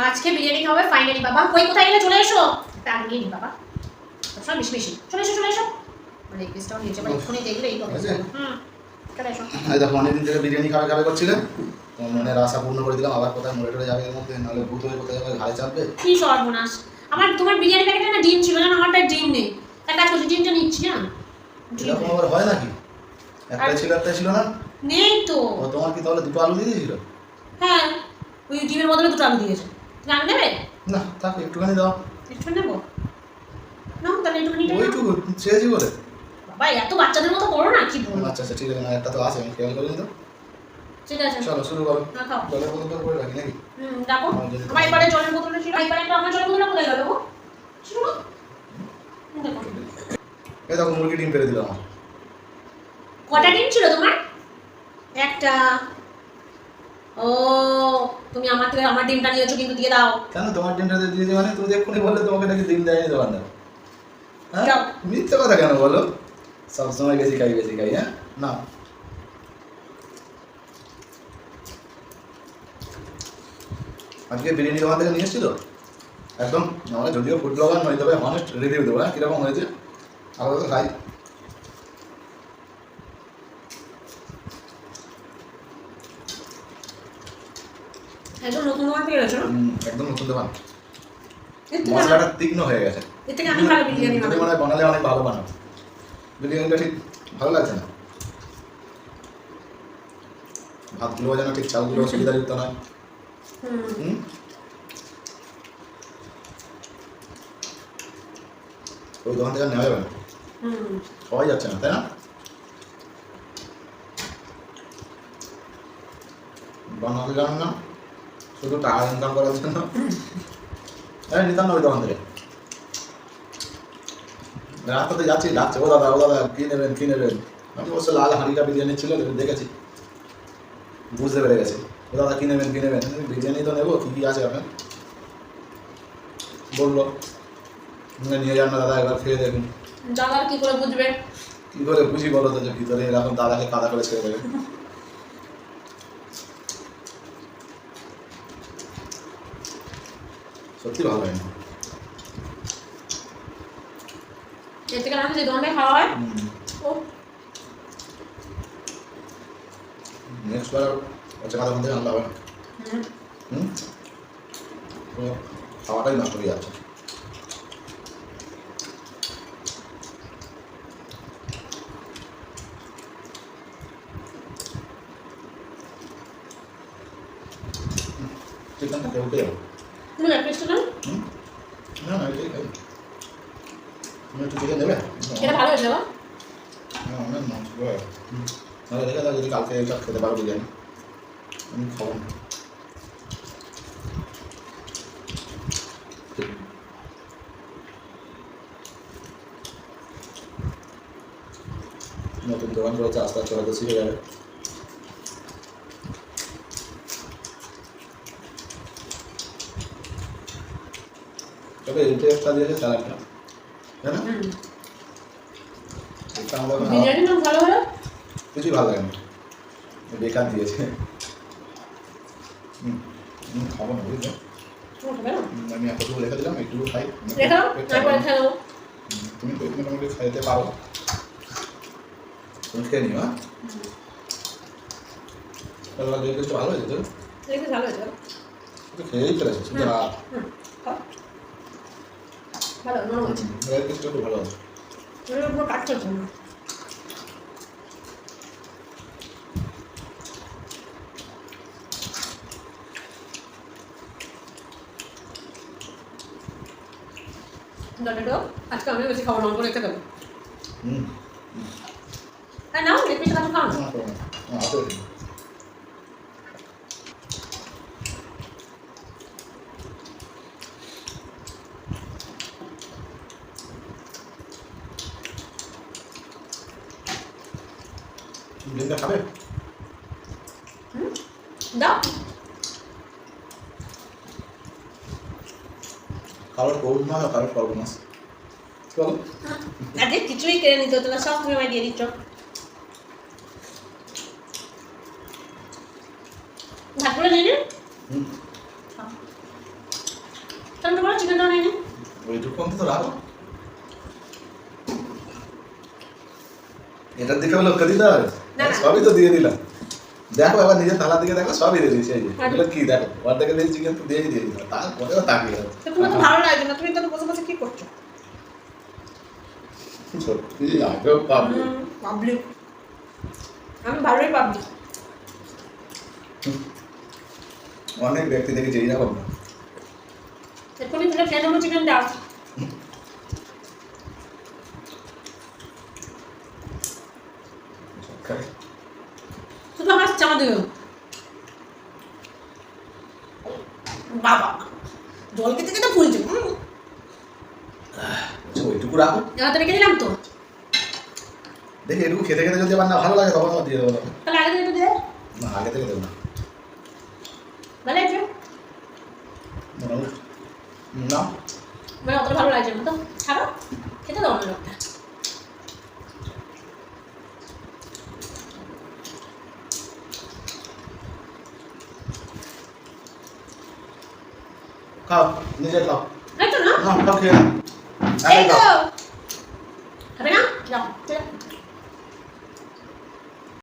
আজকে বিরিয়ানি খাবে ফাইনালি বাবা। কই কোথায় গেলে চলে এসো। টান নিয়ে নি বাবা। সব বেশি বেশি। চলে এসো। মানে রিকোয়েস্টটা নিচে মানে এক্ষুনি দেখলেই হবে। চলে এসো। এই দেখো অনেকদিন থেকে বিরিয়ানি খাবে করছিলেন। তোমার মনের আশা পূর্ণ করে দিলাম। আবার কোথায় মরে টরে যাবে এর মধ্যে, নাহলে ভূত হয়ে কোথায় যাবে, ঘাড়ে চাপবে। কি সর্বনাশ। আমার তোমার বিরিয়ানি প্যাকেটে না ডিম ছিল না, আমার প্যাকেট ডিম নেই। একটা কাজ করছি, ডিমটা নিচ্ছি না। এরকম আবার হয় নাকি? একটাই ছিল না? নেই তো। ও তোমার কি তাহলে দুটো আলু দিয়ে দিয়েছিল? হ্যাঁ, ওই ডিমের বদলে দুটো আলু দিয়েছে। তুমি আলু নেবে? না থাক, একটুখানি দাও। একটু নেবো না, তাহলে একটুখানি ওইটুকু চেয়েছি বলে। বাবা এত বাচ্চাদের মতো করো না, কি বলবো। আচ্ছা ঠিক আছে, না একটা তো আছে, আমি খেয়াল করিনি তো। ঠিক আছে চলো শুরু করো। না খাও। জলের বোতল করে রাখি নাকি? রাখো। আমার এবারে জলের বোতলটা ছিল, এবারে একটা আমার জলের বোতলটা কোথায় গেল গো? শুনো দেখো। এই দেখো মুরগি ডিম পেড়ে দিল আমার। কটা ডিম ছিল তোমার? একটা। ও তুমি আমার থেকে আমার ডিমটা নিয়েছো, কিন্তু দিয়ে দাও। কেন তোমার ডিমটা দিয়ে দিয়েছি মানে? তুমি এক্ষুনি বললে তোমাকে নাকি ডিম দেয়নি দোকানদার। হ্যাঁ যাও। মিথ্যে কথা কেন বলো? সবসময় বেশি খাই হ্যাঁ না। আজকে বিরিয়ানি দোকান থেকে নিয়ে এসেছিল একদম। আমরা যদিও ফুড ব্লগার নয়, তবে অনেস্ট রিভিউ দেবো। হ্যাঁ কীরকম হয়েছে আলাদা তো খাই। একদম নতুন দোকান থেকে গেছো? একদম নতুন দোকান। মশলাটা তীক্ষ্ণ হয়ে গেছে। এর থেকে আমি ভালো বিরিয়ানি যদি মনে হয় বানালে অনেক ভালো বানাবো। বিরিয়ানিটা ঠিক ভালো লাগছে না। ভাতগুলো যেন ঠিক, চালগুলো সুবিধাযুক্ত নয়। ওই দোকান থেকে নেওয়া যাবে না, খাওয়াই যাচ্ছে না, তাই না? বানাতে জানেন না, শুধু টাকা ইনকাম করার জন্য। হ্যাঁ নিতাম না ওই দোকান থেকে। রাস্তাতে যাচ্ছি, ডাকছে ও দাদা কী নেবেন। আমি অবশ্য লাল হাঁড়িটা বিরিয়ানি ছিল, দেখেছি, বুঝতে পেরে গেছি। ও দাদা কী নেবেন। বিরিয়ানি তো নেবো, কী আছে আপনার? বললো নিয়ে যান না দাদা, একবার খেয়ে দেখুন। দাদা কি করে বুঝবে? কী করে বুঝি বলো তো, যে ভিতরে এরকম দাদাকে কাদা করে ছেড়ে দেবে। সত্যি ভালো হয় না। এর থেকে আমি যে দোকানটায় খাওয়া হয় ও নেক্সট বার হচ্ছে কাদা মধ্যে আনতে হবে না। খাওয়াটাই নষ্ট হয়ে যাচ্ছে। চিকেনটা খেয়ে উঠে যাবো। তুমি এক পিস না? না এটাই খাই। তুমি একটু চিকেন দেবে? এটা ভালো হয়েছে বাবা। হ্যাঁ অনেক মাংস তাহলে দেখে দাও, যদি কালকে এইসব খেতে পারো বিরিয়ানি, আমি খাবো না। নতুন দোকান করেছে, আস্তে আস্তে হয়তো শিখে যাবে। তবে এইটা একটা দিয়েছে স্যালাডটা, তাই না? বিরিয়ানি না ভালো হলো? কিছুই ভালো লাগে না, বেকার দিয়েছে। খাবো না বুঝলে, আমি এতটুকু রেখে দিলাম, একটু খাই। তুমি তো মোটামুটি খাইতে পারো, তুমি খেয়ে নিও। হ্যাঁ কিছু ভালো হয়েছে তো, ভালো হয়েছে তো খেয়েই চলে এসেছি। ভালো নরম আছে, কিছুটা একটু ভালো আছে। পুরো কাট করছে না। আজকে আমি বেশি খাবার লঙ্কা রেখে দেবো। হ্যাঁ নাও এক পিস খাও না। ডিমটা খাবে? দাও। কারোর পৌষ মাস আর কারোর সর্বনাশ। চলো আজকে কিছুই কেড়ে নিত, তোমরা সব তুমি আমায় দিয়ে দিচ্ছ। ভাতগুলো নিয়ে নে। তাহলে বলো চিকেনটা নেই নি ওইটুকু অন্তত রাখো। এটার দিকে লক্ষ্য দিতে হবে। না, না। সবই তো দিয়ে দিলাম। দেখো এবার নিজের থালার দিকে দেখো, সবই দিয়ে দিয়েছি। এই যে এগুলো কি দেখো, অর্ধেকে দিয়েছি চিকেন তো দিয়েই দিয়ে দিলাম, তারপরেও তাকিয়ে আছে। তো তোমার তো ভালো লাগছে না তুমি তো বসে বসে কি করছো সত্যি আগেও পাবো। পাবলিক আমি ভালোই পাবলিক অনেক ব্যক্তি দেখেছি এইরকম না। এক্ষুনি তুলে খেয়ে নেবো চিকেন দাও শুধু হাসছে আমাদের বাবা জল খেতে খেতে ফুলছে ওইটুকু রাখো, এবার তো রেখে দিলাম তো দেখি এটুকু খেতে খেতে যদি আমার না ভালো লাগে তখন আমার দিয়ে দেবো। তাহলে আগে থেকে একটু দে না আগে থেকে দেবো না, ভালো লাগছে মোটামুটি না। মানে অতটা ভালো লাগছে না তো খাবো খেতে দাও না লোকটা খাও, নিজে খাও। এই তো না না খাও, খেয়ে নাও। এই আগে তো খাও। খাবে না যাও চলে